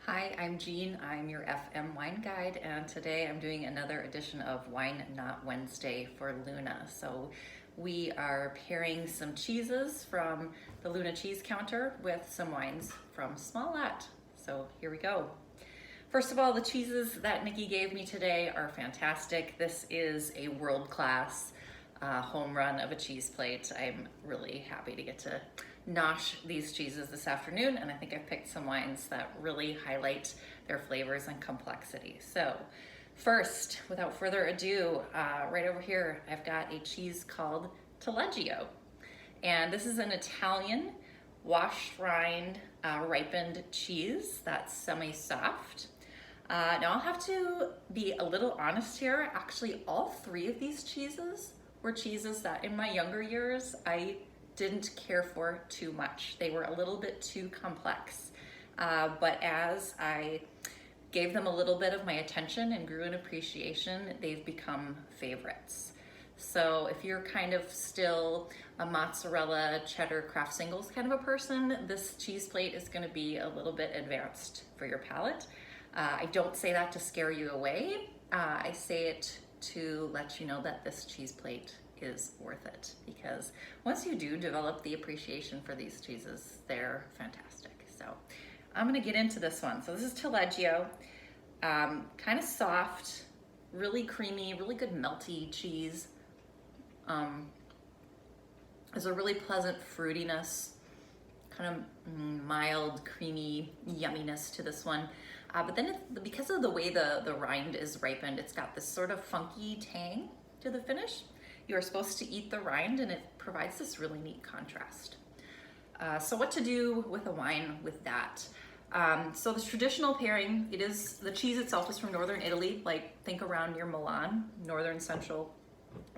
Hi, I'm Jean. I'm your FM wine guide, and today I'm doing another edition of Wine Not Wednesday for Luna. So we are pairing some cheeses from the Luna cheese counter with some wines from Smallat. So here we go. First of all, the cheeses that Nikki gave me today are fantastic. This is a world-class home run of a cheese plate. I'm really happy to get to nosh these cheeses this afternoon, and I think I've picked some wines that really highlight their flavors and complexity. So first, without further ado, right over here, I've got a cheese called Taleggio. And this is an Italian washed rind ripened cheese that's semi-soft. Now I'll have to be a little honest here. Actually, all three of these cheeses were cheeses that in my younger years I didn't care for too much. They were a little bit too complex. But as I gave them a little bit of my attention and grew in appreciation, they've become favorites. So if you're kind of still a mozzarella, cheddar, Kraft singles kind of a person, this cheese plate is gonna be a little bit advanced for your palate. I don't say that to scare you away. I say it to let you know that this cheese plate is worth it, because once you do develop the appreciation for these cheeses, they're fantastic. So I'm gonna get into this one. So this is Taleggio, kind of soft, really creamy, really good melty cheese. There's a really pleasant fruitiness, kind of mild, creamy yumminess to this one. But then because of the way the rind is ripened, it's got this sort of funky tang to the finish. You are supposed to eat the rind, and it provides this really neat contrast. So what to do with a wine with that? So the traditional pairing, the cheese itself is from northern Italy, like think around near Milan, northern central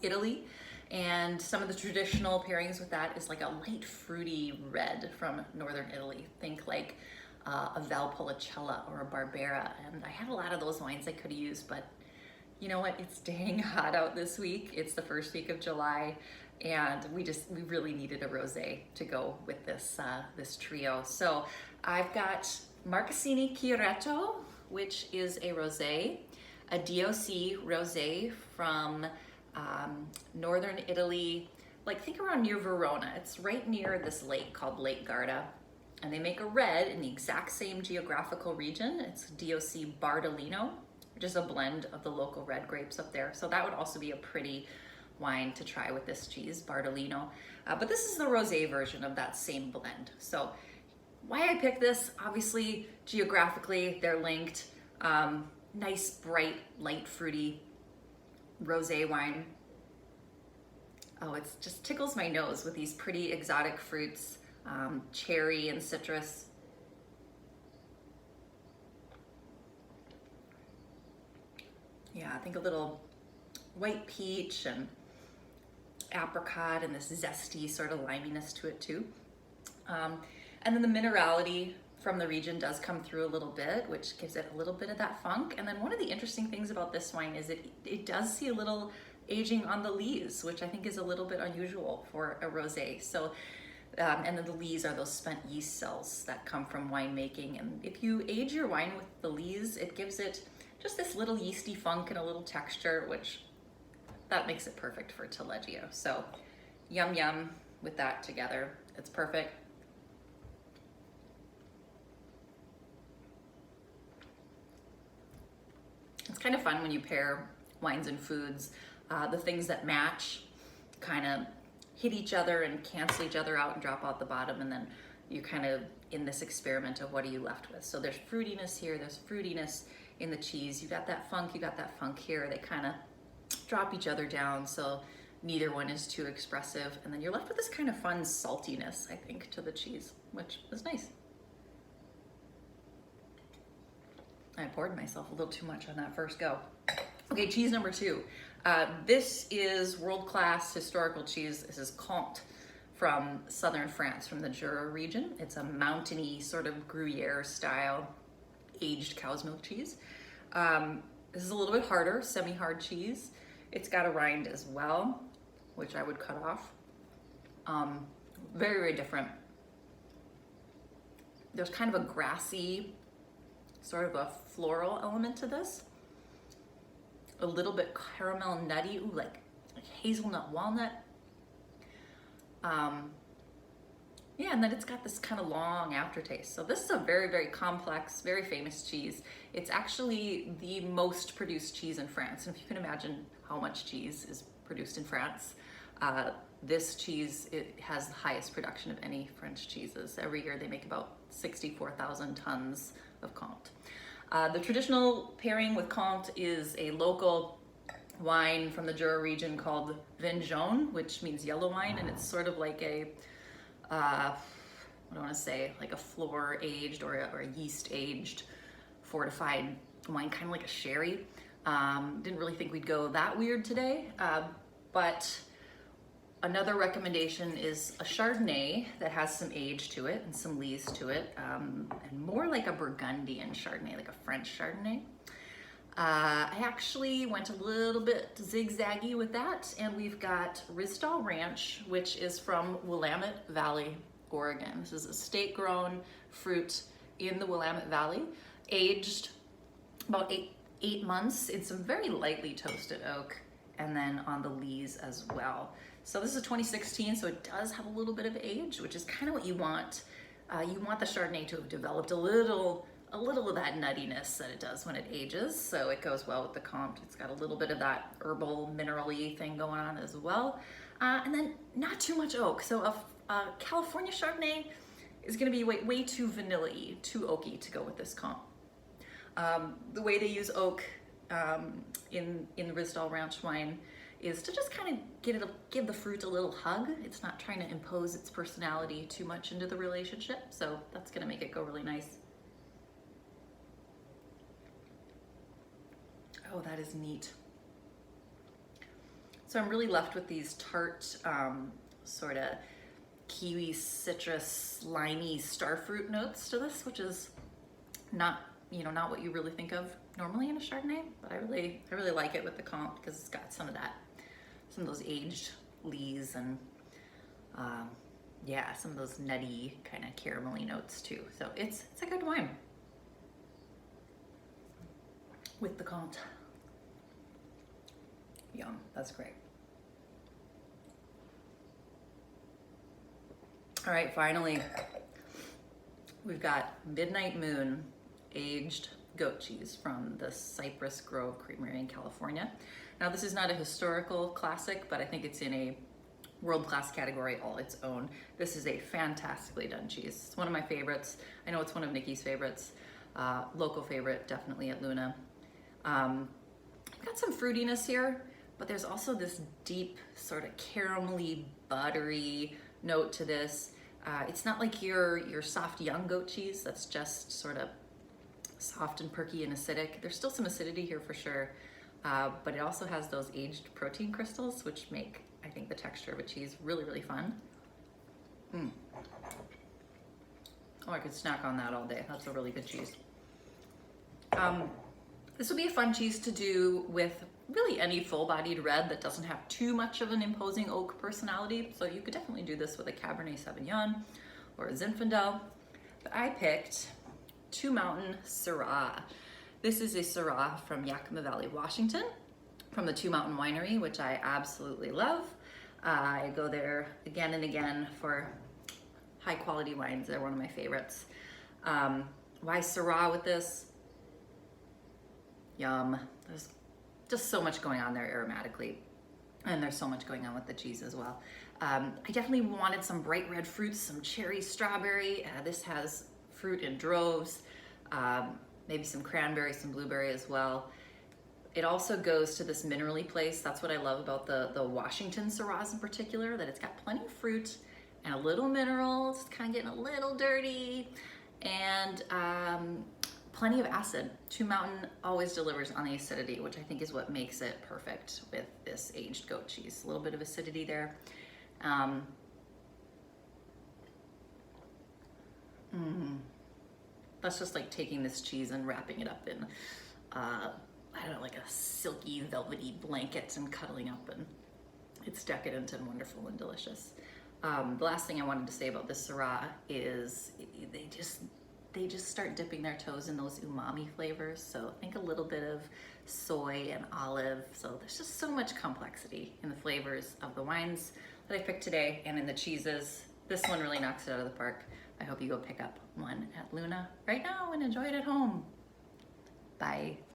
Italy. And some of the traditional pairings with that is like a light fruity red from northern Italy. Think like a Valpolicella or a Barbera. And I had a lot of those wines I could have used, but you know what, it's dang hot out this week. It's the first week of July, and we really needed a rosé to go with this trio. So I've got Marchesini Chiaretto, which is a rosé, a DOC rosé from northern Italy, like think around near Verona. It's right near this lake called Lake Garda, and they make a red in the exact same geographical region. It's DOC Bardolino, which is a blend of the local red grapes up there. So that would also be a pretty wine to try with this cheese, Bardolino. But this is the rosé version of that same blend. So why I picked this, obviously geographically they're linked. Nice, bright, light, fruity rosé wine. Oh, it just tickles my nose with these pretty exotic fruits, cherry and citrus. Yeah, I think a little white peach and apricot and this zesty sort of liminess to it too. And then the minerality from the region does come through a little bit, which gives it a little bit of that funk. And then one of the interesting things about this wine is it does see a little aging on the lees, which I think is a little bit unusual for a rosé. So, and then the lees are those spent yeast cells that come from winemaking. And if you age your wine with the lees, it gives it just this little yeasty funk and a little texture, which that makes it perfect for Taleggio. So yum yum with that together. It's perfect. It's kind of fun when you pair wines and foods. The things that match kind of hit each other and cancel each other out and drop out the bottom, and then you're kind of in this experiment of what are you left with. So there's fruitiness here, there's fruitiness in the cheese. You got that funk here. They kind of drop each other down, so neither one is too expressive. And then you're left with this kind of fun saltiness, I think, to the cheese, which is nice. I poured myself a little too much on that first go. Okay, cheese number two. This is world-class historical cheese. This is Comte from southern France, from the Jura region. It's a mountainy sort of Gruyere style aged cow's milk cheese. This is a little bit harder, semi-hard cheese. It's got a rind as well, which I would cut off. Very, very different. There's kind of a grassy sort of a floral element to this. A little bit caramel nutty, ooh, like hazelnut walnut. Yeah, and then it's got this kind of long aftertaste. So this is a very, very complex, very famous cheese. It's actually the most produced cheese in France. And if you can imagine how much cheese is produced in France, this cheese, it has the highest production of any French cheeses. Every year they make about 64,000 tons of Comte. The traditional pairing with Comte is a local wine from the Jura region called Vin Jaune, which means yellow wine, and it's sort of like a what do I want to say, like a floor aged or a yeast aged fortified wine, kind of like a sherry. Didn't really think we'd go that weird today, but another recommendation is a Chardonnay that has some age to it and some lees to it, and more like a Burgundian Chardonnay, like a French Chardonnay. I actually went a little bit zigzaggy with that, and we've got Risdall Ranch, which is from Willamette Valley, Oregon. This is a state-grown fruit in the Willamette Valley, aged about eight months in some very lightly toasted oak, and then on the lees as well. So this is 2016, so it does have a little bit of age, which is kind of what you want. You want the Chardonnay to have developed a little of that nuttiness that it does when it ages, so it goes well with the Comte. It's got a little bit of that herbal, mineral-y thing going on as well. And then not too much oak. So a California Chardonnay is gonna be way too vanilla-y, too oaky to go with this Comte. The way they use oak in the Risdall Ranch wine is to just kind of give the fruit a little hug. It's not trying to impose its personality too much into the relationship, so that's gonna make it go really nice. Oh, that is neat. So I'm really left with these tart, sort of kiwi, citrus, slimy starfruit notes to this, which is not what you really think of normally in a Chardonnay, but I really like it with the Comte because it's got some of those aged lees and yeah, some of those nutty kind of caramelly notes too. So it's a good wine with the Comte. Yum, that's great. All right, finally, we've got Midnight Moon aged goat cheese from the Cypress Grove Creamery in California. Now, this is not a historical classic, but I think it's in a world-class category all its own. This is a fantastically done cheese. It's one of my favorites. I know it's one of Nikki's favorites. Local favorite, definitely at Luna. Got some fruitiness here, but there's also this deep sort of caramelly, buttery note to this. It's not like your soft young goat cheese that's just sort of soft and perky and acidic. There's still some acidity here for sure, but it also has those aged protein crystals, which make, I think, the texture of a cheese really, really fun. Oh, I could snack on that all day. That's a really good cheese. This would be a fun cheese to do with really any full-bodied red that doesn't have too much of an imposing oak personality. So you could definitely do this with a Cabernet Sauvignon or a Zinfandel. But I picked Two Mountain Syrah. This is a Syrah from Yakima Valley, Washington, from the Two Mountain Winery, which I absolutely love. I go there again and again for high-quality wines. They're one of my favorites. Why Syrah with this? Yum. There's just so much going on there aromatically, and there's so much going on with the cheese as well. I definitely wanted some bright red fruits, some cherry, strawberry. This has fruit in droves, maybe some cranberry, some blueberry as well. It also goes to this minerally place. That's what I love about the Washington Syrahs in particular, that it's got plenty of fruit and a little minerals, kind of getting a little dirty, and plenty of acid. Two Mountain always delivers on the acidity, which I think is what makes it perfect with this aged goat cheese. A little bit of acidity there. That's just like taking this cheese and wrapping it up in, I don't know, like a silky, velvety blanket and cuddling up, and it's decadent and wonderful and delicious. The last thing I wanted to say about this Syrah is they just start dipping their toes in those umami flavors. So I think a little bit of soy and olive. So there's just so much complexity in the flavors of the wines that I picked today and in the cheeses. This one really knocks it out of the park. I hope you go pick up one at Luna right now and enjoy it at home. Bye.